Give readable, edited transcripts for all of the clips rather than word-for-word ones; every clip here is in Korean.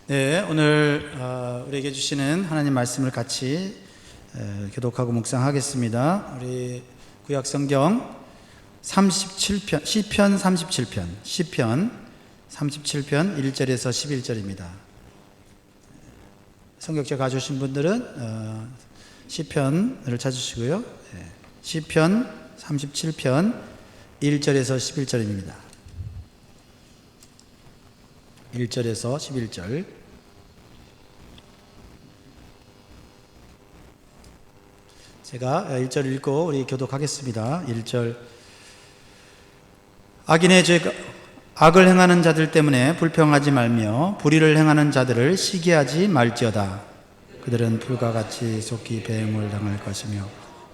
네, 오늘 우리에게 주시는 하나님 말씀을 같이 교독하고 묵상하겠습니다. 우리 구약 성경 37편, 시편 37편, 시편 37편 1절에서 11절입니다. 성경책 가져오신 분들은 시편을 찾으시고요. 시편 37편 1절에서 11절입니다. 1절에서 11절. 제가 1절 읽고 우리 교독하겠습니다. 1절. 악을 행하는 자들 때문에 불평하지 말며 불의를 행하는 자들을 시기하지 말지어다. 그들은 풀과 같이 속히 배임을 당할 것이며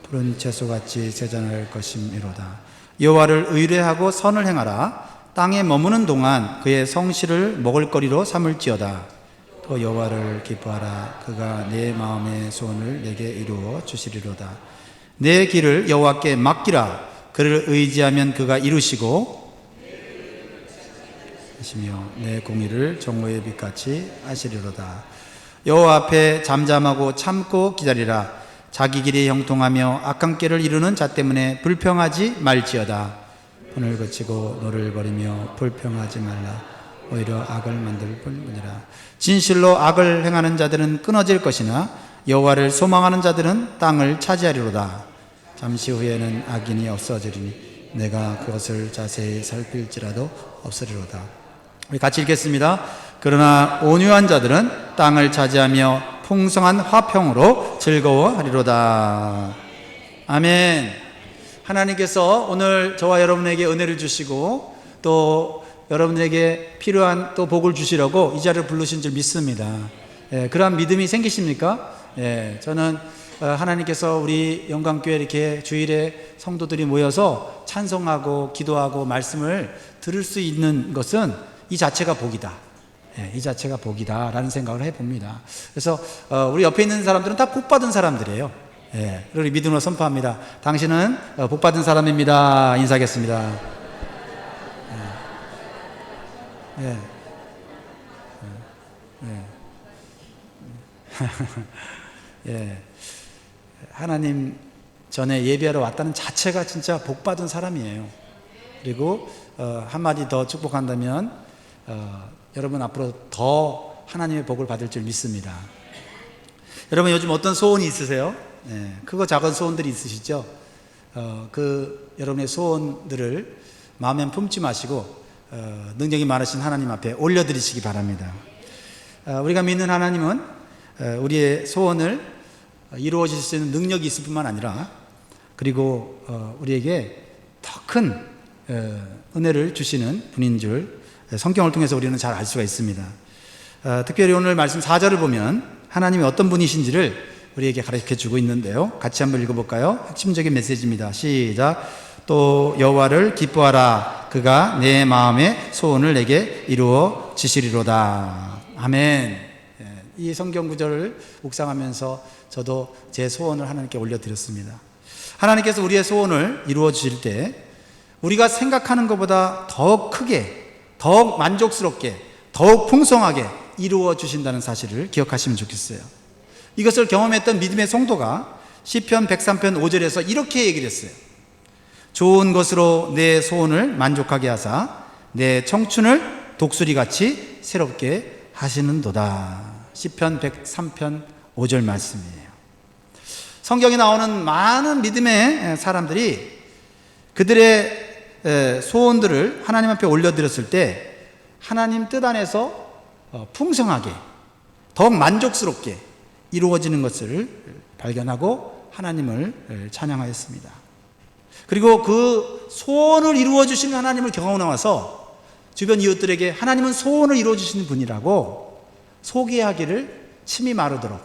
푸른 채소같이 세잔할 것이미로다. 여호와를 의뢰하고 선을 행하라. 땅에 머무는 동안 그의 성실을 먹을거리로 삼을지어다. 또 여호와를 기뻐하라. 그가 내 마음의 소원을 내게 이루어 주시리로다. 내 길을 여호와께 맡기라. 그를 의지하면 그가 이루시고 하시며 내 공의를 정오의 빛같이 하시리로다. 여호와 앞에 잠잠하고 참고 기다리라. 자기 길이 형통하며 악한 길을 이루는 자 때문에 불평하지 말지어다. 분을 거치고 너를 버리며 불평하지 말라. 오히려 악을 만들 뿐이라. 진실로 악을 행하는 자들은 끊어질 것이나 여호와를 소망하는 자들은 땅을 차지하리로다. 잠시 후에는 악인이 없어지리니 내가 그것을 자세히 살필지라도 없으리로다. 우리 같이 읽겠습니다. 그러나 온유한 자들은 땅을 차지하며 풍성한 화평으로 즐거워하리로다. 아멘. 하나님께서 오늘 저와 여러분에게 은혜를 주시고 또 여러분에게 필요한 또 복을 주시려고 이 자리를 부르신 줄 믿습니다. 그러한 믿음이 생기십니까? 저는 하나님께서 우리 영광교회 이렇게 주일에 성도들이 모여서 찬송하고 기도하고 말씀을 들을 수 있는 것은 이 자체가 복이다. 이 자체가 복이다라는 생각을 해봅니다. 그래서 우리 옆에 있는 사람들은 다 복받은 사람들이에요. 우리 믿음으로 선포합니다. 당신은 복받은 사람입니다. 인사하겠습니다. 하나님 전에 예배하러 왔다는 자체가 진짜 복받은 사람이에요. 그리고 한마디 더 축복한다면 여러분 앞으로 더 하나님의 복을 받을 줄 믿습니다. 여러분 요즘 어떤 소원이 있으세요? 크고 작은 소원들이 있으시죠? 여러분의 소원들을 마음에 품지 마시고 능력이 많으신 하나님 앞에 올려드리시기 바랍니다. 우리가 믿는 하나님은 우리의 소원을 이루어 주실 수 있는 능력이 있을 뿐만 아니라 그리고 우리에게 더 큰 은혜를 주시는 분인 줄 성경을 통해서 우리는 잘 알 수가 있습니다. 특별히 오늘 말씀 4절을 보면 하나님이 어떤 분이신지를 우리에게 가르쳐주고 있는데요. 같이 한번 읽어볼까요? 핵심적인 메시지입니다. 시작. 또 여호와를 기뻐하라. 그가 내 마음의 소원을 내게 이루어 주시리로다. 아멘. 이 성경 구절을 묵상하면서 저도 제 소원을 하나님께 올려드렸습니다. 하나님께서 우리의 소원을 이루어 주실 때 우리가 생각하는 것보다 더 크게, 더욱 만족스럽게, 더욱 풍성하게 이루어 주신다는 사실을 기억하시면 좋겠어요. 이것을 경험했던 믿음의 성도가 시편 103편 5절에서 이렇게 얘기를 했어요. 좋은 것으로 내 소원을 만족하게 하사 내 청춘을 독수리같이 새롭게 하시는도다. 시편 103편 5절 말씀이에요. 성경에 나오는 많은 믿음의 사람들이 그들의 소원들을 하나님 앞에 올려드렸을 때 하나님 뜻 안에서 풍성하게 더욱 만족스럽게 이루어지는 것을 발견하고 하나님을 찬양하였습니다. 그리고 그 소원을 이루어 주시는 하나님을 경험하고 나와서 주변 이웃들에게 하나님은 소원을 이루어 주시는 분이라고 소개하기를 침이 마르도록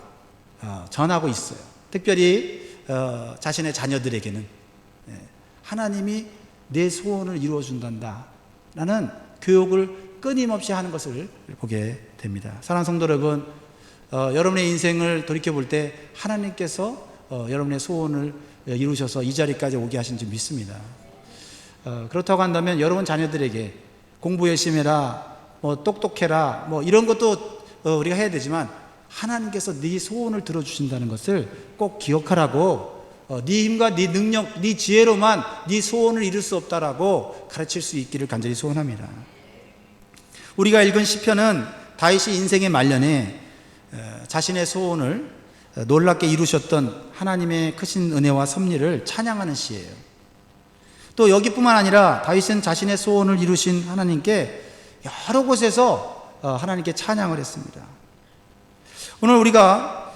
전하고 있어요. 특별히 자신의 자녀들에게는 하나님이 내 소원을 이루어 준단다 라는 교육을 끊임없이 하는 것을 보게 됩니다. 사랑하는 성도 여러분, 여러분의 인생을 돌이켜볼 때 하나님께서 여러분의 소원을 이루셔서 이 자리까지 오게 하신 줄 믿습니다. 그렇다고 한다면 여러분 자녀들에게 공부 열심히 해라, 똑똑해라, 이런 것도 우리가 해야 되지만 하나님께서 네 소원을 들어주신다는 것을 꼭 기억하라고, 네 힘과 네 능력, 네 지혜로만 네 소원을 이룰 수 없다라고 가르칠 수 있기를 간절히 소원합니다. 우리가 읽은 시편은 다윗이 인생의 말년에 자신의 소원을 놀랍게 이루셨던 하나님의 크신 은혜와 섭리를 찬양하는 시예요. 또 여기뿐만 아니라 다윗은 자신의 소원을 이루신 하나님께 여러 곳에서 하나님께 찬양을 했습니다. 오늘 우리가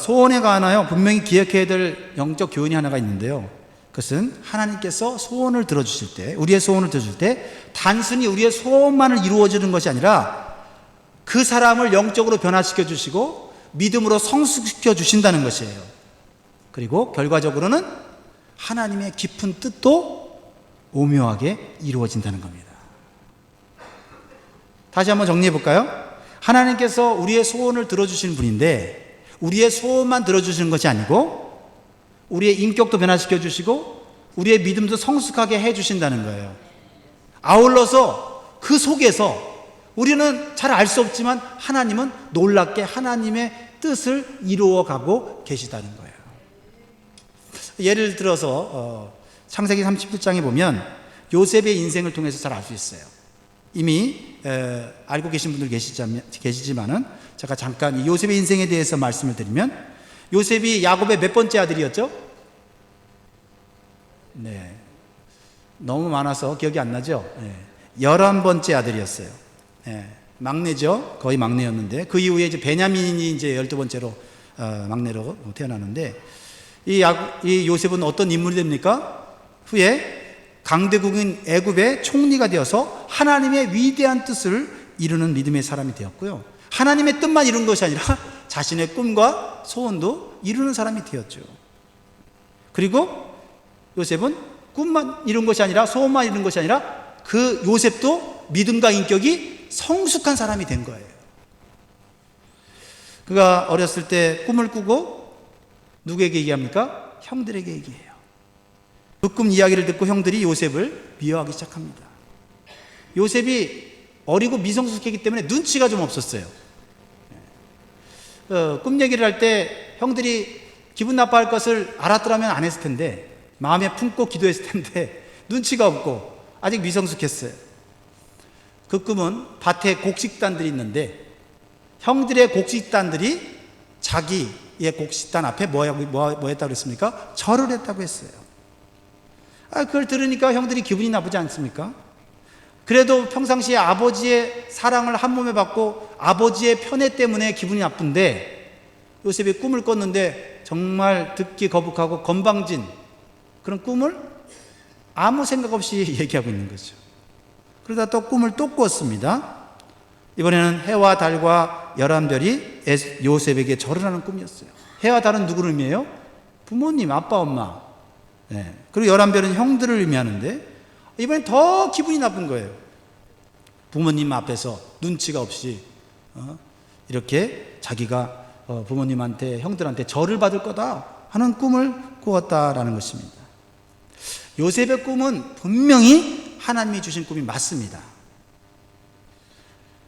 소원에 관하여 분명히 기억해야 될 영적 교훈이 하나가 있는데요. 그것은 하나님께서 소원을 들어주실 때, 우리의 소원을 들어줄 때 단순히 우리의 소원만을 이루어지는 것이 아니라 그 사람을 영적으로 변화시켜 주시고 믿음으로 성숙시켜 주신다는 것이에요. 그리고 결과적으로는 하나님의 깊은 뜻도 오묘하게 이루어진다는 겁니다. 다시 한번 정리해 볼까요? 하나님께서 우리의 소원을 들어주시는 분인데 우리의 소원만 들어주시는 것이 아니고 우리의 인격도 변화시켜 주시고 우리의 믿음도 성숙하게 해 주신다는 거예요. 아울러서 그 속에서 우리는 잘 알 수 없지만 하나님은 놀랍게 하나님의 뜻을 이루어가고 계시다는 거예요. 예를 들어서 창세기 37장에 보면 요셉의 인생을 통해서 잘 알 수 있어요. 이미 알고 계신 분들 계시지만은 제가 잠깐 이 요셉의 인생에 대해서 말씀을 드리면, 요셉이 야곱의 몇 번째 아들이었죠? 네, 너무 많아서 기억이 안 나죠? 11번째 아들이었어요. 막내죠. 거의 막내였는데 그 이후에 이제 베냐민이 이제 12번째로 막내로 태어나는데 이 요셉은 어떤 인물이 됩니까? 후에 강대국인 애굽의 총리가 되어서 하나님의 위대한 뜻을 이루는 믿음의 사람이 되었고요. 하나님의 뜻만 이룬 것이 아니라 자신의 꿈과 소원도 이루는 사람이 되었죠. 그리고 요셉은 꿈만 이룬 것이 아니라 소원만 이룬 것이 아니라 그 요셉도 믿음과 인격이 성숙한 사람이 된 거예요. 그가 어렸을 때 꿈을 꾸고 누구에게 얘기합니까? 형들에게 얘기해요. 그 꿈 이야기를 듣고 형들이 요셉을 미워하기 시작합니다. 요셉이 어리고 미성숙했기 때문에 눈치가 좀 없었어요. 꿈 얘기를 할 때 형들이 기분 나빠할 것을 알았더라면 안 했을 텐데, 마음에 품고 기도했을 텐데 눈치가 없고 아직 미성숙했어요. 그 꿈은 밭에 곡식단들이 있는데 형들의 곡식단들이 자기의 곡식단 앞에 뭐 했다고 그랬습니까? 절을 했다고 했어요. 그걸 들으니까 형들이 기분이 나쁘지 않습니까? 그래도 평상시에 아버지의 사랑을 한 몸에 받고 아버지의 편애 때문에 기분이 나쁜데 요셉이 꿈을 꿨는데 정말 듣기 거북하고 건방진 그런 꿈을 아무 생각 없이 얘기하고 있는 거죠. 그러다 또 꿈을 또 꿨습니다. 이번에는 해와 달과 11별이 요셉에게 절을 하는 꿈이었어요. 해와 달은 누구를 의미해요? 부모님, 아빠, 엄마. 그리고 11별은 형들을 의미하는데 이번엔 더 기분이 나쁜 거예요. 부모님 앞에서 눈치가 없이 이렇게 자기가 부모님한테, 형들한테 절을 받을 거다 하는 꿈을 꾸었다라는 것입니다. 요셉의 꿈은 분명히 하나님이 주신 꿈이 맞습니다.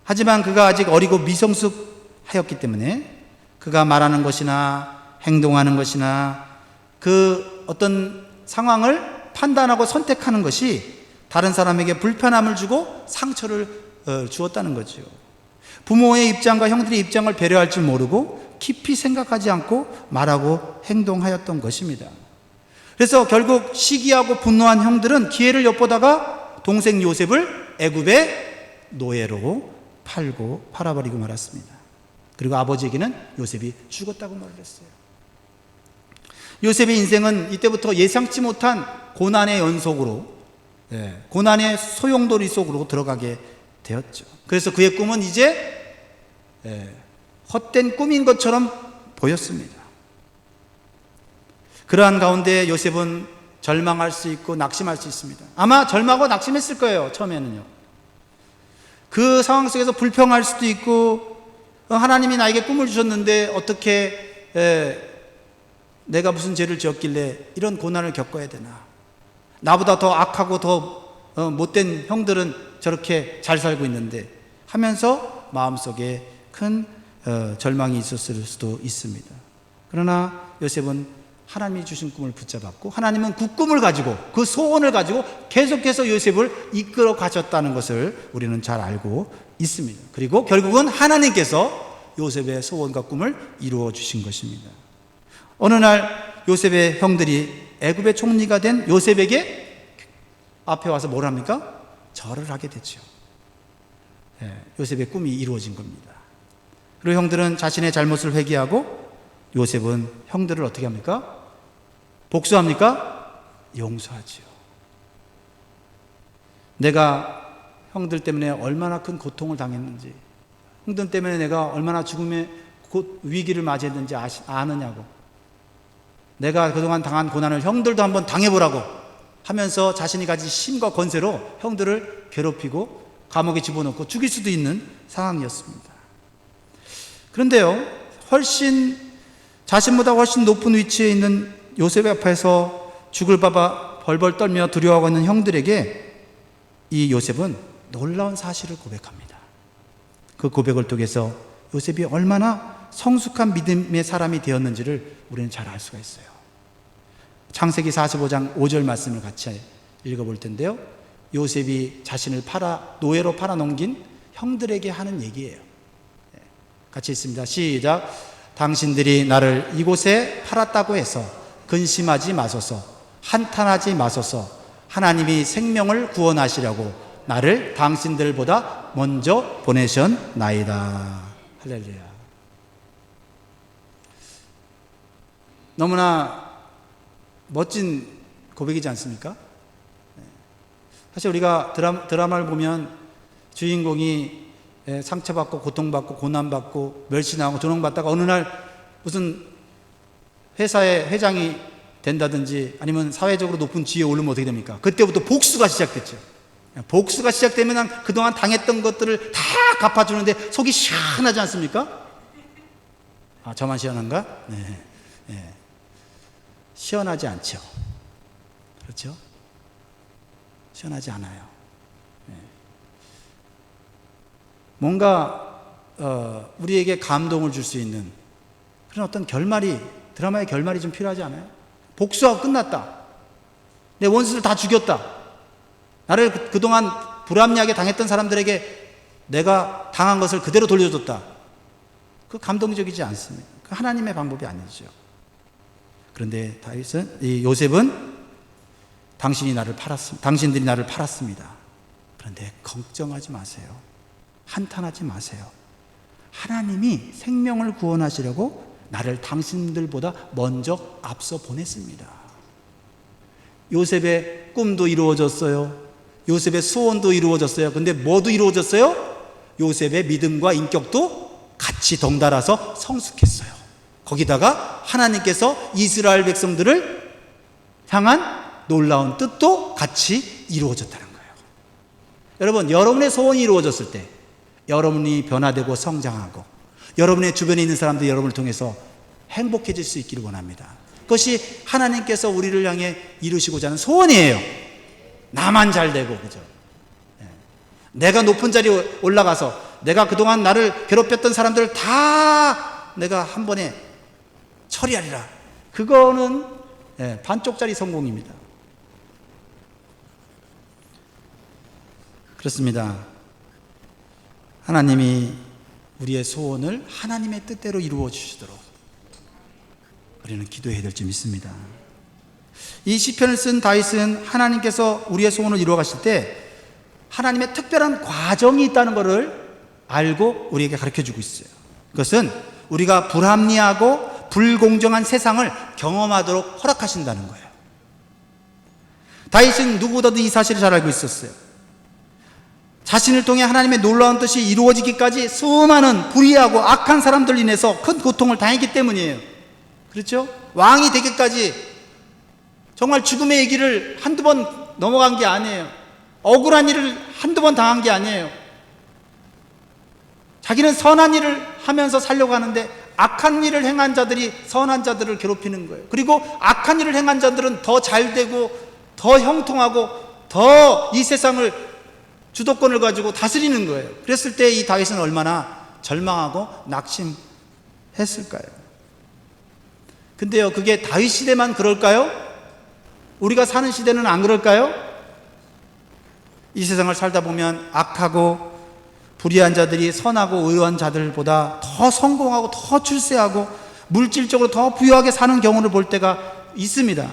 하지만 그가 아직 어리고 미성숙하였기 때문에 그가 말하는 것이나 행동하는 것이나 그 어떤 상황을 판단하고 선택하는 것이 다른 사람에게 불편함을 주고 상처를 주었다는 거죠. 부모의 입장과 형들의 입장을 배려할 줄 모르고 깊이 생각하지 않고 말하고 행동하였던 것입니다. 그래서 결국 시기하고 분노한 형들은 기회를 엿보다가 동생 요셉을 애굽의 노예로 팔아버리고 말았습니다. 그리고 아버지에게는 요셉이 죽었다고 말을 했어요. 요셉의 인생은 이때부터 예상치 못한 고난의 연속으로, 고난의 소용돌이 속으로 들어가게 되었죠. 그래서 그의 꿈은 이제 헛된 꿈인 것처럼 보였습니다. 그러한 가운데 요셉은 절망할 수 있고 낙심할 수 있습니다. 아마 절망하고 낙심했을 거예요. 처음에는요. 그 상황 속에서 불평할 수도 있고, 하나님이 나에게 꿈을 주셨는데 어떻게 내가 무슨 죄를 지었길래 이런 고난을 겪어야 되나, 나보다 더 악하고 더 못된 형들은 저렇게 잘 살고 있는데 하면서 마음속에 큰 절망이 있었을 수도 있습니다. 그러나 요셉은 하나님이 주신 꿈을 붙잡았고, 하나님은 그 꿈을 가지고, 그 소원을 가지고 계속해서 요셉을 이끌어 가셨다는 것을 우리는 잘 알고 있습니다. 그리고 결국은 하나님께서 요셉의 소원과 꿈을 이루어 주신 것입니다. 어느 날 요셉의 형들이 애굽의 총리가 된 요셉에게 앞에 와서 뭘 합니까? 절을 하게 됐죠. 요셉의 꿈이 이루어진 겁니다. 그리고 형들은 자신의 잘못을 회개하고, 요셉은 형들을 어떻게 합니까? 복수합니까? 용서하지요. 내가 형들 때문에 얼마나 큰 고통을 당했는지, 형들 때문에 내가 얼마나 죽음의 위기를 맞이했는지 아느냐고, 내가 그동안 당한 고난을 형들도 한번 당해보라고 하면서 자신이 가진 힘과 권세로 형들을 괴롭히고 감옥에 집어넣고 죽일 수도 있는 상황이었습니다. 그런데요, 자신보다 훨씬 높은 위치에 있는 요셉 앞에서 죽을 바봐 벌벌 떨며 두려워하고 있는 형들에게 이 요셉은 놀라운 사실을 고백합니다. 그 고백을 통해서 요셉이 얼마나 성숙한 믿음의 사람이 되었는지를 우리는 잘 알 수가 있어요. 창세기 45장 5절 말씀을 같이 읽어볼 텐데요, 요셉이 자신을 노예로 팔아넘긴 형들에게 하는 얘기예요. 같이 있습니다. 시작. 당신들이 나를 이곳에 팔았다고 해서 근심하지 마소서, 한탄하지 마소서. 하나님이 생명을 구원하시려고 나를 당신들보다 먼저 보내셨나이다. 할렐루야. 너무나 멋진 고백이지 않습니까? 사실 우리가 드라마를 보면 주인공이 상처받고 고통받고 고난받고 멸시당하고 조롱받다가 어느 날 무슨 회사의 회장이 된다든지 아니면 사회적으로 높은 지위에 오르면 어떻게 됩니까? 그때부터 복수가 시작됐죠. 복수가 시작되면 그동안 당했던 것들을 다 갚아주는데 속이 시원하지 않습니까? 아, 저만 시원한가? 네. 시원하지 않죠. 그렇죠? 시원하지 않아요. 네. 뭔가 우리에게 감동을 줄 수 있는 그런 어떤 드라마의 결말이 좀 필요하지 않아요? 복수하고 끝났다. 내 원수를 다 죽였다. 나를 그동안 불합리하게 당했던 사람들에게 내가 당한 것을 그대로 돌려줬다. 그 감동적이지 않습니다. 그 하나님의 방법이 아니죠. 그런데 요셉은 당신들이 나를 팔았습니다. 그런데 걱정하지 마세요. 한탄하지 마세요. 하나님이 생명을 구원하시려고 나를 당신들보다 먼저 앞서 보냈습니다. 요셉의 꿈도 이루어졌어요. 요셉의 소원도 이루어졌어요. 근데 뭐도 이루어졌어요? 요셉의 믿음과 인격도 같이 덩달아서 성숙했어요. 거기다가 하나님께서 이스라엘 백성들을 향한 놀라운 뜻도 같이 이루어졌다는 거예요. 여러분, 여러분의 소원이 이루어졌을 때 여러분이 변화되고 성장하고 여러분의 주변에 있는 사람들이 여러분을 통해서 행복해질 수 있기를 원합니다. 그것이 하나님께서 우리를 향해 이루시고자 하는 소원이에요. 나만 잘 되고, 그죠? 내가 높은 자리에 올라가서 내가 그동안 나를 괴롭혔던 사람들을 다 내가 한 번에 처리하리라. 그거는 반쪽짜리 성공입니다. 그렇습니다. 하나님이 우리의 소원을 하나님의 뜻대로 이루어 주시도록 우리는 기도해야 될 줄 믿습니다. 이 시편을 쓴 다윗은 하나님께서 우리의 소원을 이루어 가실 때 하나님의 특별한 과정이 있다는 것을 알고 우리에게 가르쳐주고 있어요. 그것은 우리가 불합리하고 불공정한 세상을 경험하도록 허락하신다는 거예요. 다윗은 누구보다도 이 사실을 잘 알고 있었어요. 자신을 통해 하나님의 놀라운 뜻이 이루어지기까지 수많은 불의하고 악한 사람들로 인해서 큰 고통을 당했기 때문이에요. 그렇죠? 왕이 되기까지 정말 죽음의 얘기를 한두 번 넘어간 게 아니에요. 억울한 일을 한두 번 당한 게 아니에요. 자기는 선한 일을 하면서 살려고 하는데 악한 일을 행한 자들이 선한 자들을 괴롭히는 거예요. 그리고 악한 일을 행한 자들은 더 잘되고 더 형통하고 더 이 세상을 주도권을 가지고 다스리는 거예요. 그랬을 때 이 다윗은 얼마나 절망하고 낙심했을까요? 근데요, 그게 다윗 시대만 그럴까요? 우리가 사는 시대는 안 그럴까요? 이 세상을 살다 보면 악하고 불의한 자들이 선하고 의로운 자들보다 더 성공하고 더 출세하고 물질적으로 더 부유하게 사는 경우를 볼 때가 있습니다.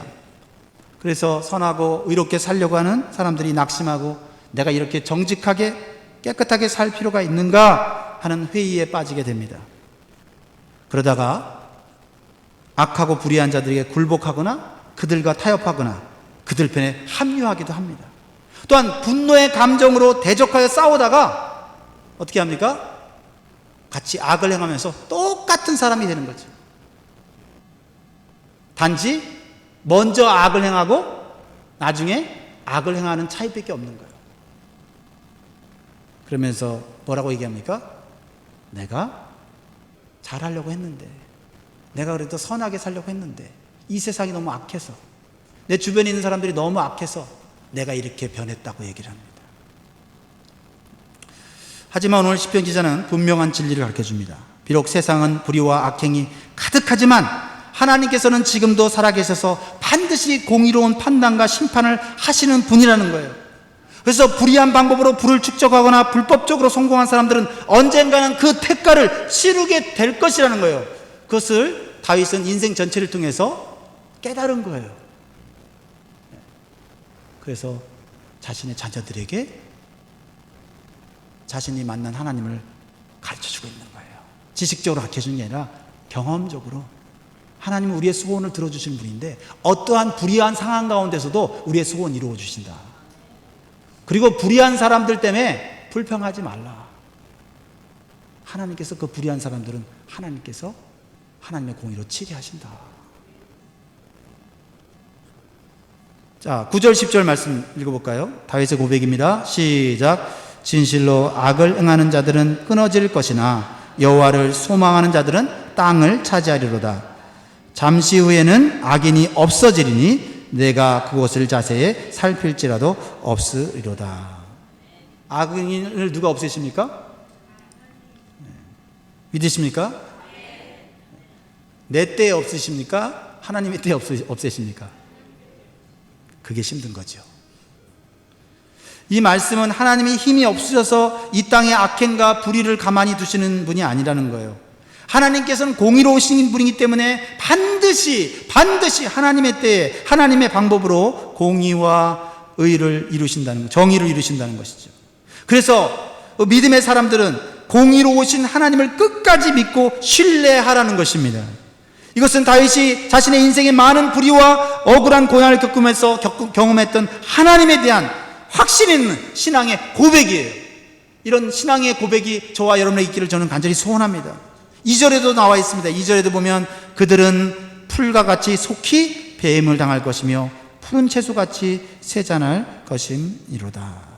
그래서 선하고 의롭게 살려고 하는 사람들이 낙심하고 내가 이렇게 정직하게 깨끗하게 살 필요가 있는가 하는 회의에 빠지게 됩니다. 그러다가 악하고 불의한 자들에게 굴복하거나 그들과 타협하거나 그들 편에 합류하기도 합니다. 또한 분노의 감정으로 대적하여 싸우다가 어떻게 합니까? 같이 악을 행하면서 똑같은 사람이 되는 거죠. 단지 먼저 악을 행하고 나중에 악을 행하는 차이밖에 없는 거예요. 그러면서 뭐라고 얘기합니까? 내가 잘하려고 했는데, 내가 그래도 선하게 살려고 했는데 이 세상이 너무 악해서, 내 주변에 있는 사람들이 너무 악해서 내가 이렇게 변했다고 얘기를 합니다. 하지만 오늘 시편 기자는 분명한 진리를 가르쳐줍니다. 비록 세상은 불의와 악행이 가득하지만 하나님께서는 지금도 살아계셔서 반드시 공의로운 판단과 심판을 하시는 분이라는 거예요. 그래서 불의한 방법으로 부를 축적하거나 불법적으로 성공한 사람들은 언젠가는 그 대가를 치르게 될 것이라는 거예요. 그것을 다윗은 인생 전체를 통해서 깨달은 거예요. 그래서 자신의 자녀들에게 자신이 만난 하나님을 가르쳐주고 있는 거예요. 지식적으로 가르쳐주는 게 아니라 경험적으로 하나님은 우리의 소원을 들어주시는 분인데 어떠한 불의한 상황 가운데서도 우리의 소원 이루어 주신다. 그리고 불의한 사람들 때문에 불평하지 말라. 하나님께서 그 불의한 사람들은 하나님께서 하나님의 공의로 치리하신다. 자, 9절 10절 말씀 읽어볼까요? 다윗의 고백입니다. 시작. 진실로 악을 행하는 자들은 끊어질 것이나 여호와를 소망하는 자들은 땅을 차지하리로다. 잠시 후에는 악인이 없어지리니 내가 그곳을 자세히 살필지라도 없으리로다. 악인을 누가 없애십니까? 믿으십니까? 내 때에 없으십니까? 하나님의 때에 없애십니까? 그게 힘든 거죠. 이 말씀은 하나님이 힘이 없으셔서 이 땅의 악행과 불의를 가만히 두시는 분이 아니라는 거예요. 하나님께서는 공의로우신 분이기 때문에 반드시 하나님의 때에 하나님의 방법으로 공의와 의를 이루신다는 것, 정의를 이루신다는 것이죠. 그래서 믿음의 사람들은 공의로우신 하나님을 끝까지 믿고 신뢰하라는 것입니다. 이것은 다윗이 자신의 인생의 많은 불의와 억울한 고난을 겪으면서 경험했던 하나님에 대한 확신 있는 신앙의 고백이에요. 이런 신앙의 고백이 저와 여러분의 있기를 저는 간절히 소원합니다. 2절에도 나와 있습니다. 2절에도 보면 그들은 풀과 같이 속히 배임을 당할 것이며 푸른 채소같이 세잔할 것임이로다.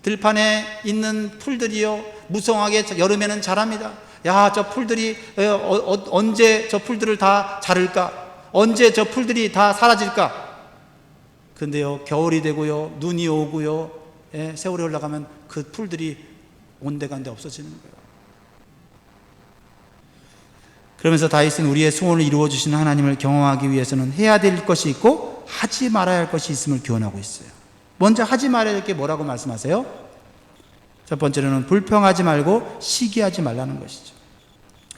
들판에 있는 풀들이요 무성하게 여름에는 자랍니다. 야, 저 풀들이 언제 저 풀들을 다 자를까? 언제 저 풀들이 다 사라질까? 근데요 겨울이 되고요 눈이 오고요 세월이 올라가면 그 풀들이 온데간데 없어지는 거예요. 그러면서 다윗은 우리의 소원을 이루어 주시는 하나님을 경험하기 위해서는 해야 될 것이 있고 하지 말아야 할 것이 있음을 교훈하고 있어요. 먼저 하지 말아야 할 게 뭐라고 말씀하세요? 첫 번째로는 불평하지 말고 시기하지 말라는 것이죠.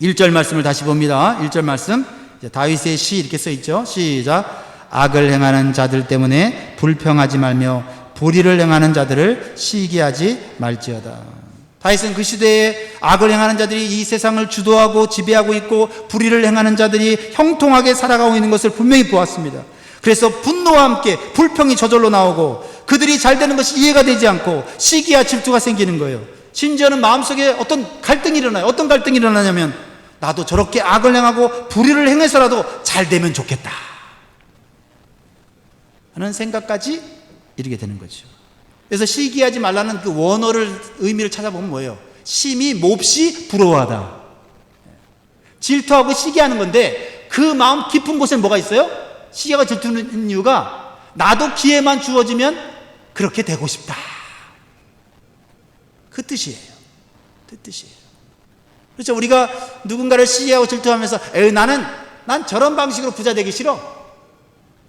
1절 말씀을 다시 봅니다. 1절 말씀, 다윗의 시 이렇게 써 있죠. 시작. 악을 행하는 자들 때문에 불평하지 말며 불의를 행하는 자들을 시기하지 말지어다. 다윗은 그 시대에 악을 행하는 자들이 이 세상을 주도하고 지배하고 있고 불의를 행하는 자들이 형통하게 살아가고 있는 것을 분명히 보았습니다. 그래서 분노와 함께 불평이 저절로 나오고 그들이 잘 되는 것이 이해가 되지 않고 시기와 질투가 생기는 거예요. 심지어는 마음속에 어떤 갈등이 일어나요. 어떤 갈등이 일어나냐면 나도 저렇게 악을 행하고 불의를 행해서라도 잘 되면 좋겠다 하는 생각까지 이르게 되는 거죠. 그래서 시기하지 말라는 그 원어를 의미를 찾아보면 뭐예요? 심히 몹시 부러워하다. 질투하고 시기하는 건데 그 마음 깊은 곳에 뭐가 있어요? 시기가 질투는 이유가 나도 기회만 주어지면 그렇게 되고 싶다. 그 뜻이에요. 그 뜻이에요. 그렇죠? 우리가 누군가를 시기하고 질투하면서 난 저런 방식으로 부자 되기 싫어.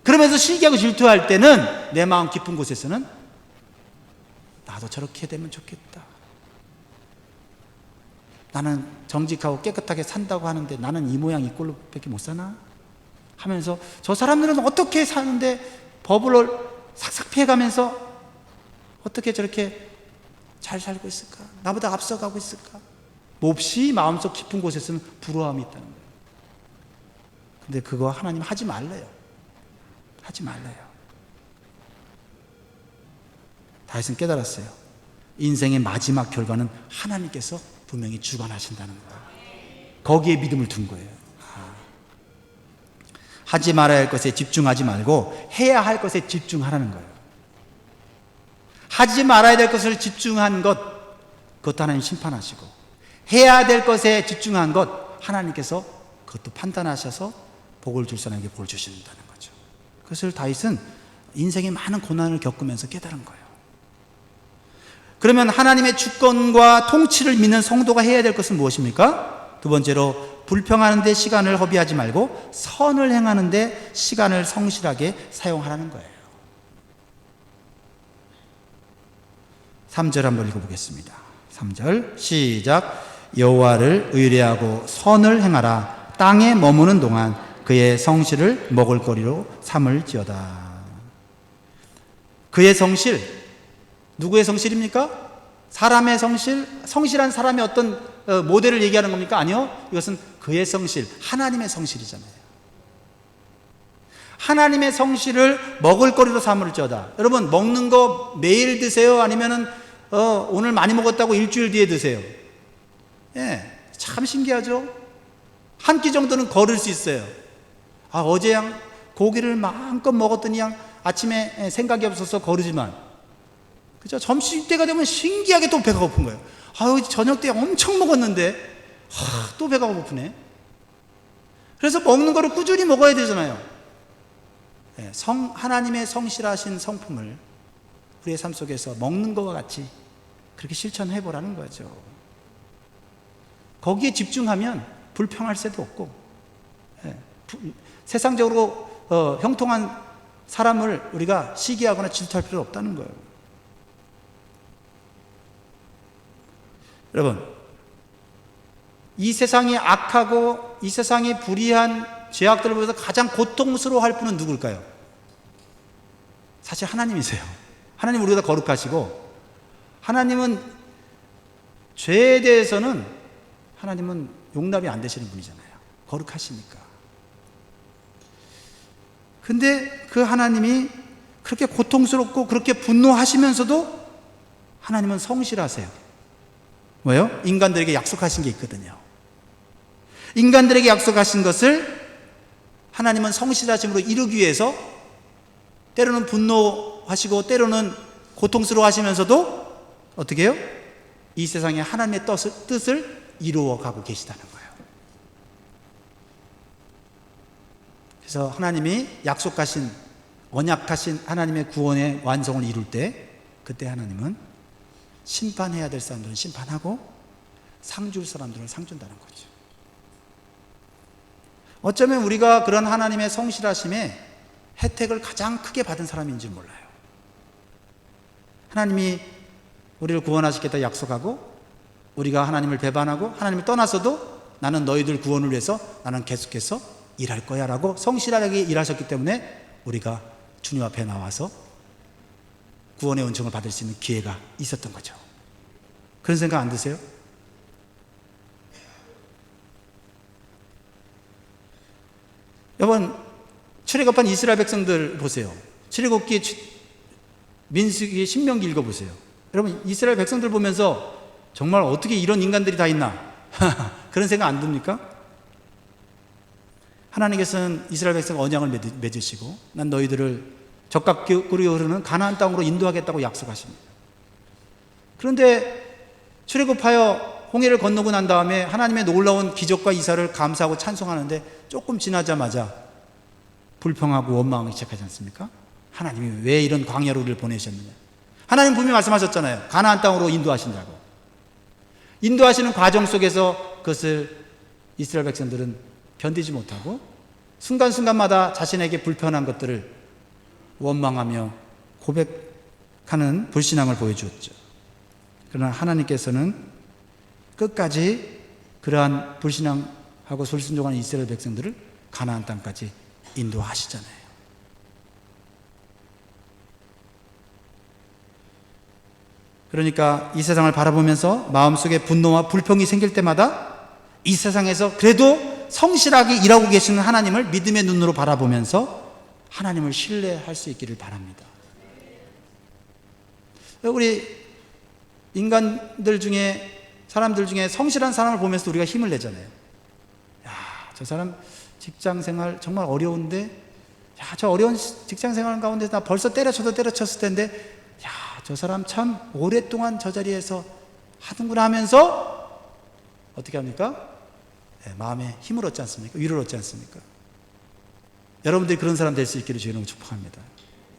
그러면서 시기하고 질투할 때는 내 마음 깊은 곳에서는 나도 저렇게 되면 좋겠다. 나는 정직하고 깨끗하게 산다고 하는데 나는 이 모양 이 꼴로 밖에 못 사나? 하면서 저 사람들은 어떻게 사는데 법을 삭삭 피해가면서 어떻게 저렇게 잘 살고 있을까? 나보다 앞서가고 있을까? 몹시 마음속 깊은 곳에서는 부러움이 있다는 거예요. 근데 그거 하나님 하지 말래요. 하지 말래요. 다윗은 깨달았어요. 인생의 마지막 결과는 하나님께서 분명히 주관하신다는 거예요. 거기에 믿음을 둔 거예요. 하지 말아야 할 것에 집중하지 말고 해야 할 것에 집중하라는 거예요. 하지 말아야 될 것을 집중한 그것도 하나님 심판하시고, 해야 될 것에 집중한 것 하나님께서 그것도 판단하셔서 복을 줄 사람에게 복을 주신다는 거죠. 그것을 다윗은 인생의 많은 고난을 겪으면서 깨달은 거예요. 그러면 하나님의 주권과 통치를 믿는 성도가 해야 될 것은 무엇입니까? 두 번째로, 불평하는 데 시간을 허비하지 말고 선을 행하는 데 시간을 성실하게 사용하라는 거예요. 3절 한번 읽어보겠습니다. 3절 시작. 여호와를 의뢰하고 선을 행하라. 땅에 머무는 동안 그의 성실을 먹을거리로 삼을지어다. 그의 성실, 누구의 성실입니까? 사람의 성실, 성실한 사람의 어떤 모델을 얘기하는 겁니까? 아니요. 이것은 그의 성실, 하나님의 성실이잖아요. 하나님의 성실을 먹을거리로 삼을지어다. 여러분, 먹는 거 매일 드세요? 아니면은 오늘 많이 먹었다고 일주일 뒤에 드세요? 예, 참 신기하죠? 한 끼 정도는 거를 수 있어요. 어제 고기를 마음껏 먹었더니 아침에 생각이 없어서 거르지만, 그죠? 점심때가 되면 신기하게 또 배가 고픈 거예요. 저녁 때 엄청 먹었는데 또 배가 고프네. 그래서 먹는 거를 꾸준히 먹어야 되잖아요. 예, 하나님의 성실하신 성품을 우리의 삶 속에서 먹는 것과 같이 그렇게 실천해 보라는 거죠. 거기에 집중하면 불평할 새도 없고, 예, 세상적으로 형통한 사람을 우리가 시기하거나 질투할 필요 없다는 거예요. 여러분, 이 세상이 악하고 이 세상이 불의한 죄악들을 보면서 가장 고통스러워할 분은 누굴까요? 사실 하나님이세요. 하나님 우리보다 거룩하시고, 하나님은 죄에 대해서는 하나님은 용납이 안 되시는 분이잖아요. 거룩하시니까. 근데 그 하나님이 그렇게 고통스럽고 그렇게 분노하시면서도 하나님은 성실하세요. 뭐예요? 인간들에게 약속하신 게 있거든요. 인간들에게 약속하신 것을 하나님은 성실하심으로 이루기 위해서 때로는 분노하시고 때로는 고통스러워 하시면서도 어떻게 해요? 이 세상에 하나님의 뜻을 이루어가고 계시다는 거예요. 그래서 하나님이 약속하신, 언약하신 하나님의 구원의 완성을 이룰 때, 그때 하나님은 심판해야 될 사람들은 심판하고 상 줄 사람들은 상 준다는 거죠. 어쩌면 우리가 그런 하나님의 성실하심에 혜택을 가장 크게 받은 사람인지 몰라요. 하나님이 우리를 구원하시겠다 약속하고, 우리가 하나님을 배반하고 하나님을 떠나서도 나는 너희들 구원을 위해서 나는 계속해서 일할 거야 라고 성실하게 일하셨기 때문에 우리가 주님 앞에 나와서 구원의 은총을 받을 수 있는 기회가 있었던 거죠. 그런 생각 안 드세요? 여러분, 출애굽한 이스라엘 백성들 보세요. 출애굽기, 민수기, 신명기 읽어보세요. 여러분, 이스라엘 백성들 보면서 정말 어떻게 이런 인간들이 다 있나 그런 생각 안 듭니까? 하나님께서는 이스라엘 백성 언약을 맺으시고 난 너희들을 적각구리 흐르는 가나안 땅으로 인도하겠다고 약속하십니다. 그런데 출애굽하여 홍해를 건너고 난 다음에 하나님의 놀라운 기적과 이사를 감사하고 찬송하는데 조금 지나자마자 불평하고 원망하기 시작하지 않습니까? 하나님이 왜 이런 광야로 우리를 보내셨느냐? 하나님 분명히 말씀하셨잖아요. 가나안 땅으로 인도하신다고. 인도하시는 과정 속에서 그것을 이스라엘 백성들은 견디지 못하고 순간순간마다 자신에게 불편한 것들을 원망하며 고백하는 불신앙을 보여주었죠. 그러나 하나님께서는 끝까지 그러한 불신앙하고 불순종하는 이스라엘 백성들을 가나안 땅까지 인도하시잖아요. 그러니까 이 세상을 바라보면서 마음속에 분노와 불평이 생길 때마다 이 세상에서 그래도 성실하게 일하고 계시는 하나님을 믿음의 눈으로 바라보면서 하나님을 신뢰할 수 있기를 바랍니다. 우리 인간들 중에, 사람들 중에 성실한 사람을 보면서 우리가 힘을 내잖아요. 야, 저 사람 직장 생활 정말 어려운데, 야, 저 어려운 직장 생활 가운데 나 벌써 때려쳐도 때려쳤을 텐데, 야, 저 사람 참 오랫동안 저 자리에서 하는구나 하면서 어떻게 합니까? 네, 마음에 힘을 얻지 않습니까? 위로를 얻지 않습니까? 여러분들이 그런 사람 될 수 있기를 주님으로 축복합니다.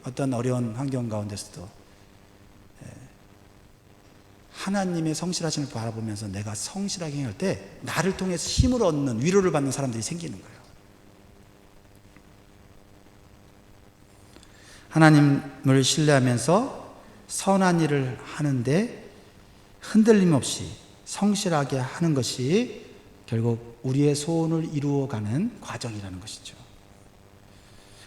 어떤 어려운 환경 가운데서도 하나님의 성실하심을 바라보면서 내가 성실하게 행할 때 나를 통해서 힘을 얻는, 위로를 받는 사람들이 생기는 거예요. 하나님을 신뢰하면서 선한 일을 하는데 흔들림 없이 성실하게 하는 것이 결국 우리의 소원을 이루어가는 과정이라는 것이죠.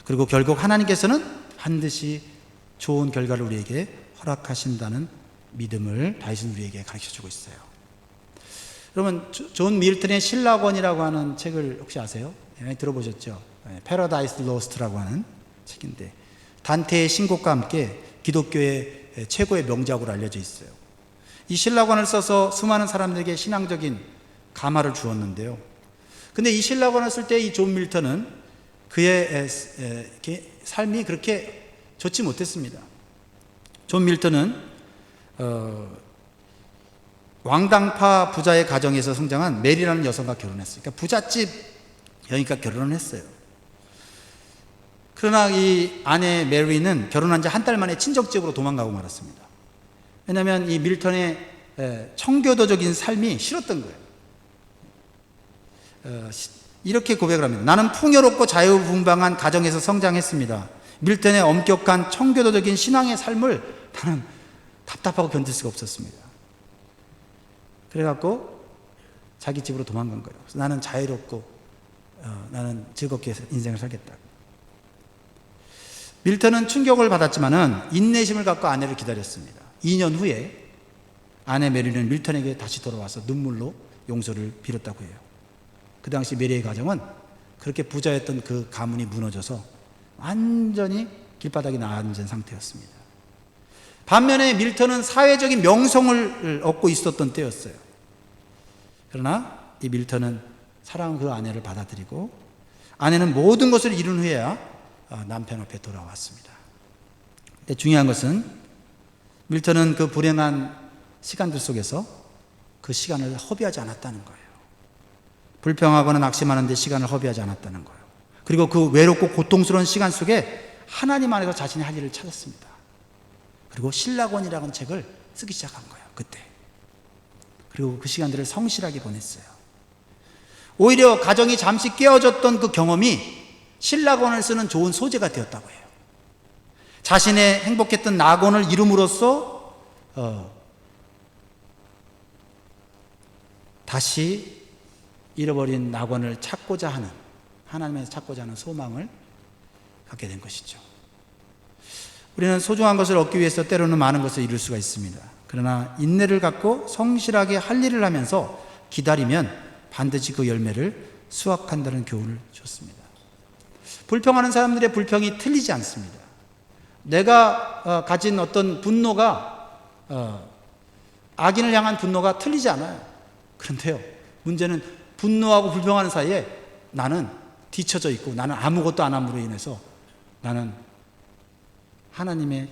그리고 결국 하나님께서는 반드시 좋은 결과를 우리에게 허락하신다는 믿음을 다윗은 우리에게 가르쳐주고 있어요. 여러분, 존 밀턴의 신라권이라고 하는 책을 혹시 아세요? 많이 들어보셨죠? 패러다이스 로스트라고 하는 책인데, 단테의 신곡과 함께 기독교의 최고의 명작으로 알려져 있어요. 이 신라권을 써서 수많은 사람들에게 신앙적인 감화를 주었는데요. 근데 이 신라권을 쓸 때 이 존 밀턴은 그의 삶이 그렇게 좋지 못했습니다. 존 밀턴은 왕당파 부자의 가정에서 성장한 메리라는 여성과 결혼했어요. 그러니까 부잣집 여인과 결혼을 했어요. 그러나 이 아내 메리는 결혼한 지 한 달 만에 친정집으로 도망가고 말았습니다. 왜냐하면 이 밀턴의 청교도적인 삶이 싫었던 거예요. 이렇게 고백을 합니다. 나는 풍요롭고 자유분방한 가정에서 성장했습니다. 밀턴의 엄격한 청교도적인 신앙의 삶을 나는 답답하고 견딜 수가 없었습니다. 그래갖고 자기 집으로 도망간 거예요. 그래서 나는 자유롭고 나는 즐겁게 인생을 살겠다. 밀턴은 충격을 받았지만은 인내심을 갖고 아내를 기다렸습니다. 2년 후에 아내 메리는 밀턴에게 다시 돌아와서 눈물로 용서를 빌었다고 해요. 그 당시 메리의 가정은 그렇게 부자였던 그 가문이 무너져서 완전히 길바닥에 나앉은 상태였습니다. 반면에 밀턴은 사회적인 명성을 얻고 있었던 때였어요. 그러나 이 밀턴은 사랑한 그 아내를 받아들이고 아내는 모든 것을 이룬 후에야 남편 앞에 돌아왔습니다. 근데 중요한 것은 밀턴은 그 불행한 시간들 속에서 그 시간을 허비하지 않았다는 거예요. 불평하거나 낙심하는 데 시간을 허비하지 않았다는 거예요. 그리고 그 외롭고 고통스러운 시간 속에 하나님 안에서 자신의 할 일을 찾았습니다. 그리고 신라권이라는 책을 쓰기 시작한 거예요. 그때. 그리고 그 시간들을 성실하게 보냈어요. 오히려 가정이 잠시 깨어졌던 그 경험이 신라권을 쓰는 좋은 소재가 되었다고 해요. 자신의 행복했던 낙원을 이룸으로써 다시 잃어버린 낙원을 찾고자 하는, 하나님에서 찾고자 하는 소망을 갖게 된 것이죠. 우리는 소중한 것을 얻기 위해서 때로는 많은 것을 이룰 수가 있습니다. 그러나 인내를 갖고 성실하게 할 일을 하면서 기다리면 반드시 그 열매를 수확한다는 교훈을 줬습니다. 불평하는 사람들의 불평이 틀리지 않습니다. 내가 가진 어떤 분노가 악인을 향한 분노가 틀리지 않아요. 그런데요, 문제는 분노하고 불평하는 사이에 나는 뒤처져 있고 나는 아무것도 안 함으로 인해서 나는 하나님의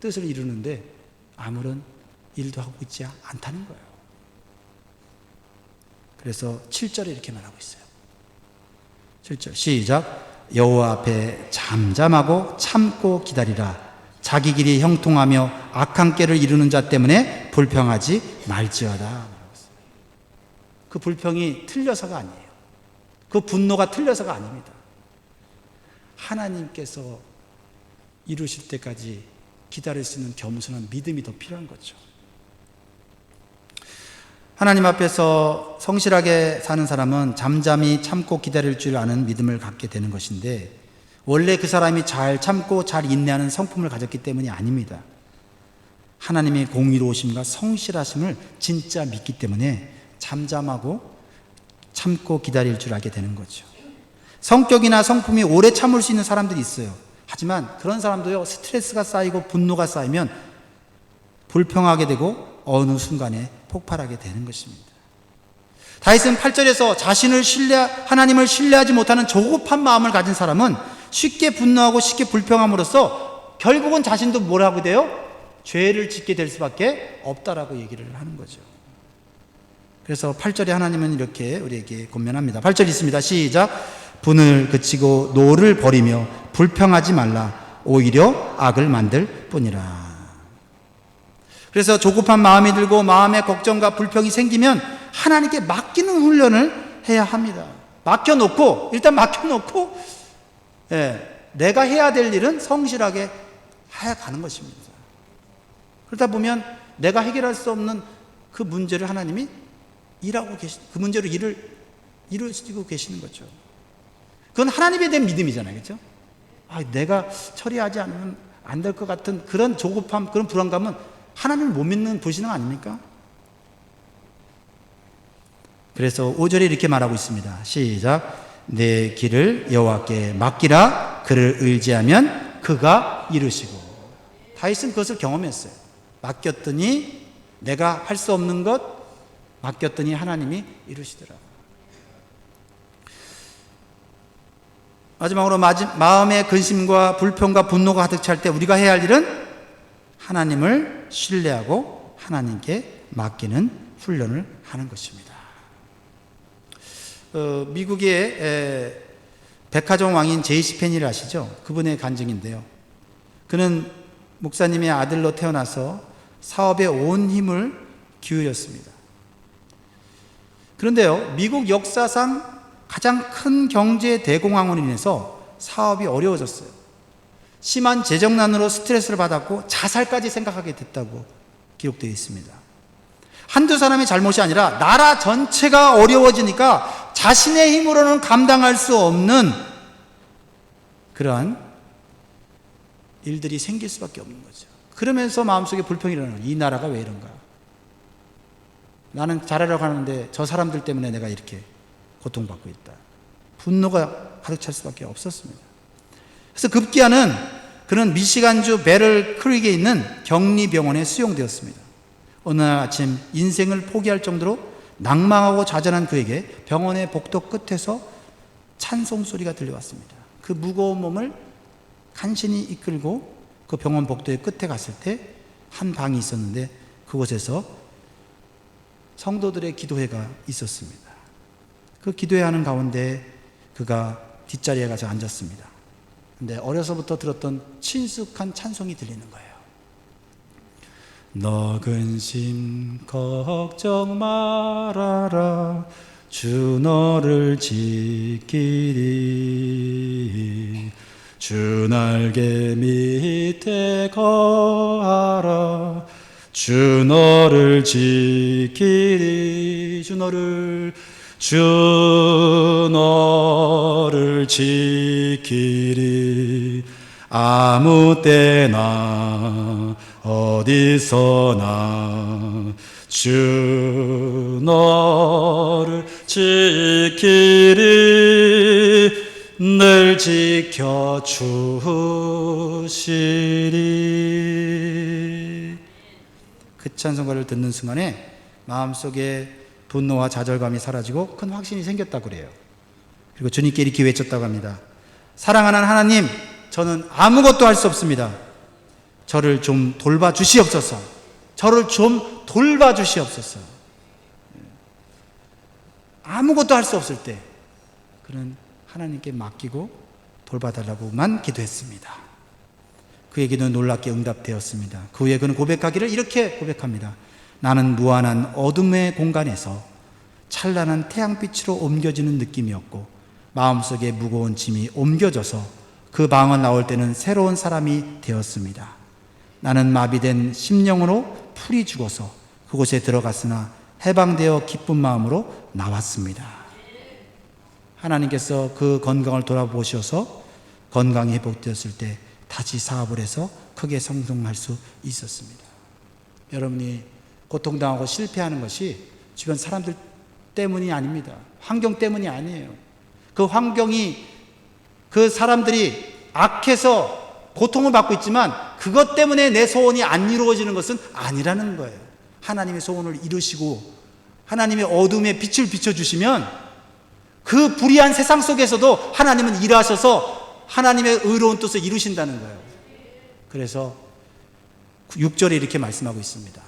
뜻을 이루는데 아무런 일도 하고 있지 않다는 거예요. 그래서 7절에 이렇게 말하고 있어요. 7절 시작. 여호와 앞에 잠잠하고 참고 기다리라. 자기 길이 형통하며 악한 꾀를 이루는 자 때문에 불평하지 말지어다. 그 불평이 틀려서가 아니에요. 그 분노가 틀려서가 아닙니다. 하나님께서 이루실 때까지 기다릴 수 있는 겸손한 믿음이 더 필요한 거죠. 하나님 앞에서 성실하게 사는 사람은 잠잠히 참고 기다릴 줄 아는 믿음을 갖게 되는 것인데, 원래 그 사람이 잘 참고 잘 인내하는 성품을 가졌기 때문이 아닙니다. 하나님의 공의로우심과 성실하심을 진짜 믿기 때문에 잠잠하고 참고 기다릴 줄 알게 되는 거죠. 성격이나 성품이 오래 참을 수 있는 사람들이 있어요. 하지만 그런 사람도요, 스트레스가 쌓이고 분노가 쌓이면 불평하게 되고 어느 순간에 폭발하게 되는 것입니다. 다윗은 8절에서 하나님을 신뢰하지 못하는 조급한 마음을 가진 사람은 쉽게 분노하고 쉽게 불평함으로써 결국은 자신도 뭘 하게 돼요? 죄를 짓게 될 수밖에 없다라고 얘기를 하는 거죠. 그래서 8절에 하나님은 이렇게 우리에게 권면합니다. 8절 있습니다. 시작. 분을 그치고 노를 버리며 불평하지 말라. 오히려 악을 만들 뿐이라. 그래서 조급한 마음이 들고 마음에 걱정과 불평이 생기면 하나님께 맡기는 훈련을 해야 합니다. 일단 맡겨놓고 내가 해야 될 일은 성실하게 해 가는 것입니다. 그러다 보면 내가 해결할 수 없는 그 문제를 하나님이 그 문제로 이루시고 계시는 거죠. 그건 하나님에 대한 믿음이잖아요. 그렇죠? 내가 처리하지 않으면 안 될 것 같은 그런 조급함, 그런 불안감은 하나님을 못 믿는 불신앙 아닙니까? 그래서 5절에 이렇게 말하고 있습니다. 시작. 내 길을 여호와께 맡기라. 그를 의지하면 그가 이루시고. 다윗은 그것을 경험했어요. 맡겼더니 내가 할 수 없는 것 맡겼더니 하나님이 이루시더라. 마지막으로 마음의 근심과 불평과 분노가 가득 찰 때 우리가 해야 할 일은 하나님을 신뢰하고 하나님께 맡기는 훈련을 하는 것입니다. 미국의 백화점 왕인 제이시 페니를 아시죠? 그분의 간증인데요. 그는 목사님의 아들로 태어나서 사업에 온 힘을 기울였습니다. 그런데요, 미국 역사상 가장 큰 경제 대공황으로 인해서 사업이 어려워졌어요. 심한 재정난으로 스트레스를 받았고 자살까지 생각하게 됐다고 기록되어 있습니다. 한두 사람의 잘못이 아니라 나라 전체가 어려워지니까 자신의 힘으로는 감당할 수 없는 그러한 일들이 생길 수밖에 없는 거죠. 그러면서 마음속에 불평이 일어나는 거예요. 이 나라가 왜 이런가? 나는 잘하려고 하는데 저 사람들 때문에 내가 이렇게 고통받고 있다. 분노가 가득 찰 수밖에 없었습니다. 그래서 급기야는 그는 미시간주 베럴 크릭에 있는 격리병원에 수용되었습니다. 어느 날 아침 인생을 포기할 정도로 낭망하고 좌절한 그에게 병원의 복도 끝에서 찬송 소리가 들려왔습니다. 그 무거운 몸을 간신히 이끌고 그 병원 복도의 끝에 갔을 때 한 방이 있었는데 그곳에서 성도들의 기도회가 있었습니다. 그 기도회 하는 가운데 그가 뒷자리에 가서 앉았습니다. 근데 어려서부터 들었던 친숙한 찬송이 들리는 거예요. 너 근심 걱정 말아라. 주 너를 지키리. 주 날개 밑에 거하라. 주 너를 지키리. 주 너를 지키리. 아무 때나 어디서나 주 너를 지키리. 늘 지켜주시리. 그 찬송가를 듣는 순간에 마음속에 분노와 좌절감이 사라지고 큰 확신이 생겼다고 그래요. 그리고 주님께 이렇게 외쳤다고 합니다. 사랑하는 하나님, 저는 아무것도 할 수 없습니다. 저를 좀 돌봐주시옵소서. 저를 좀 돌봐주시옵소서. 아무것도 할 수 없을 때 그는 하나님께 맡기고 돌봐달라고만 기도했습니다. 그의 기도는 놀랍게 응답되었습니다. 그 후에 그는 고백하기를 이렇게 고백합니다. 나는 무한한 어둠의 공간에서 찬란한 태양빛으로 옮겨지는 느낌이었고 마음속에 무거운 짐이 옮겨져서 그 방언 나올 때는 새로운 사람이 되었습니다. 나는 마비된 심령으로 풀이 죽어서 그곳에 들어갔으나 해방되어 기쁜 마음으로 나왔습니다. 하나님께서 그 건강을 돌아보셔서 건강이 회복되었을 때 다시 사업을 해서 크게 성공할 수 있었습니다. 여러분이 고통당하고 실패하는 것이 주변 사람들 때문이 아닙니다. 환경 때문이 아니에요. 그 환경이, 그 사람들이 악해서 고통을 받고 있지만 그것 때문에 내 소원이 안 이루어지는 것은 아니라는 거예요. 하나님의 소원을 이루시고 하나님의 어둠에 빛을 비춰주시면 그 불의한 세상 속에서도 하나님은 일하셔서 하나님의 의로운 뜻을 이루신다는 거예요. 그래서 6절에 이렇게 말씀하고 있습니다.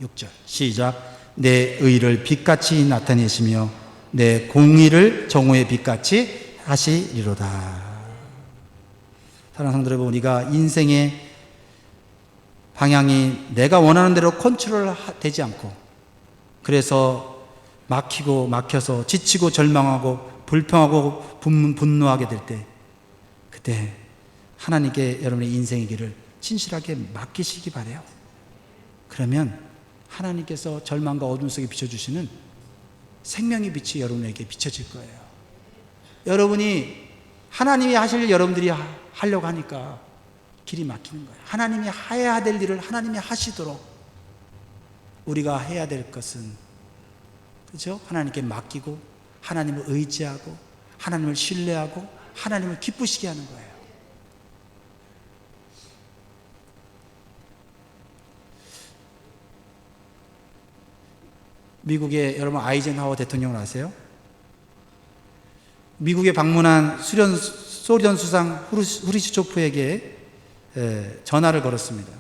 6절 시작. 내 의를 빛같이 나타내시며 내 공의를 정오의 빛같이 하시리로다. 사랑하는 성도 여러분, 우리가 인생의 방향이 내가 원하는 대로 컨트롤 되지 않고 그래서 막혀서 지치고 절망하고 불평하고 분노하게 될 때, 그때 하나님께 여러분의 인생의 길을 진실하게 맡기시기 바라요. 그러면 하나님께서 절망과 어둠 속에 비춰주시는 생명의 빛이 여러분에게 비춰질 거예요. 여러분이 하나님이 하실 일 여러분들이 하려고 하니까 길이 막히는 거예요. 하나님이 해야 될 일을 하나님이 하시도록 우리가 해야 될 것은, 그렇죠? 하나님께 맡기고 하나님을 의지하고 하나님을 신뢰하고 하나님을 기쁘시게 하는 거예요. 미국의 여러분 아이젠하워 대통령을 아세요? 미국에 방문한 소련 수상 후르시초프에게 전화를 걸었습니다.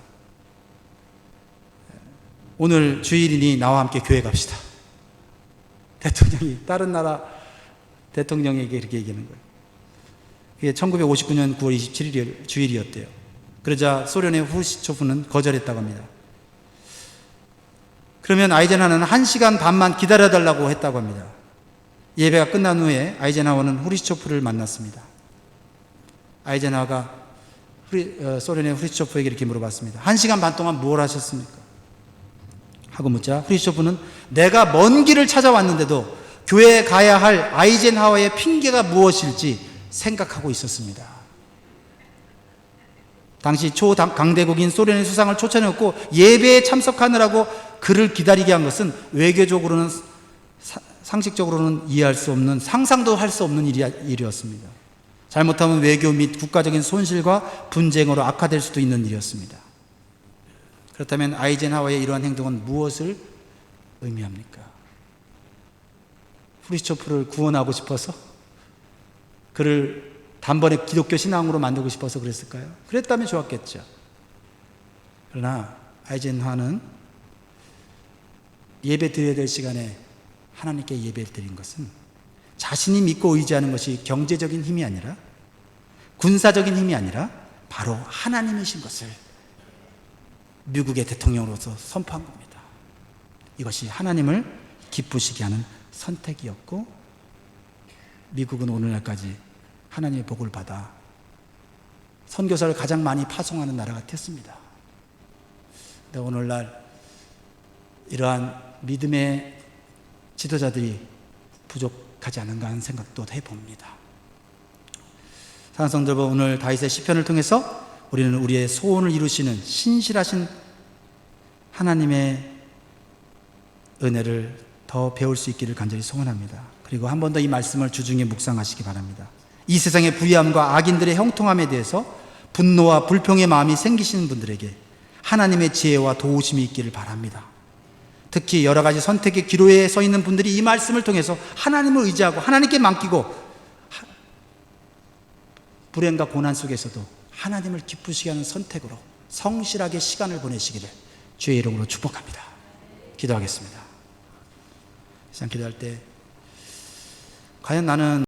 오늘 주일이니 나와 함께 교회 갑시다. 대통령이 다른 나라 대통령에게 이렇게 얘기하는 거예요. 그게 1959년 9월 27일 주일이었대요. 그러자 소련의 후르시초프는 거절했다고 합니다. 그러면 아이젠하워는 1시간 반만 기다려달라고 했다고 합니다. 예배가 끝난 후에 아이젠하워는 후르시초프를 만났습니다. 아이젠하워가 소련의 후르시초프에게 이렇게 물어봤습니다. 1시간 반 동안 뭘 하셨습니까? 하고 묻자 후르시초프는 내가 먼 길을 찾아왔는데도 교회에 가야 할 아이젠하워의 핑계가 무엇일지 생각하고 있었습니다. 당시 초강대국인 소련의 수상을 초청했고 예배에 참석하느라고 그를 기다리게 한 것은 외교적으로는 상식적으로는 이해할 수 없는, 상상도 할 수 없는 일이었습니다. 잘못하면 외교 및 국가적인 손실과 분쟁으로 악화될 수도 있는 일이었습니다. 그렇다면 아이젠하워의 이러한 행동은 무엇을 의미합니까? 후르시초프를 구원하고 싶어서? 그를 단번에 기독교 신앙으로 만들고 싶어서 그랬을까요? 그랬다면 좋았겠죠. 그러나 아이젠하워는 예배 드려야 될 시간에 하나님께 예배를 드린 것은 자신이 믿고 의지하는 것이 경제적인 힘이 아니라 군사적인 힘이 아니라 바로 하나님이신 것을 미국의 대통령으로서 선포한 겁니다. 이것이 하나님을 기쁘시게 하는 선택이었고 미국은 오늘날까지 하나님의 복을 받아 선교사를 가장 많이 파송하는 나라가 됐습니다. 근데 오늘날 이러한 믿음의 지도자들이 부족하지 않은가 하는 생각도 해봅니다. 사랑하는 성도 여러분, 오늘 다윗의 시편을 통해서 우리는 우리의 소원을 이루시는 신실하신 하나님의 은혜를 더 배울 수 있기를 간절히 소원합니다. 그리고 한 번 더 이 말씀을 주중에 묵상하시기 바랍니다. 이 세상의 부유함과 악인들의 형통함에 대해서 분노와 불평의 마음이 생기시는 분들에게 하나님의 지혜와 도우심이 있기를 바랍니다. 특히 여러 가지 선택의 기로에 서 있는 분들이 이 말씀을 통해서 하나님을 의지하고 하나님께 맡기고 불행과 고난 속에서도 하나님을 기쁘시게 하는 선택으로 성실하게 시간을 보내시기를 주의 이름으로 축복합니다. 기도하겠습니다. 시간 기도할 때 과연 나는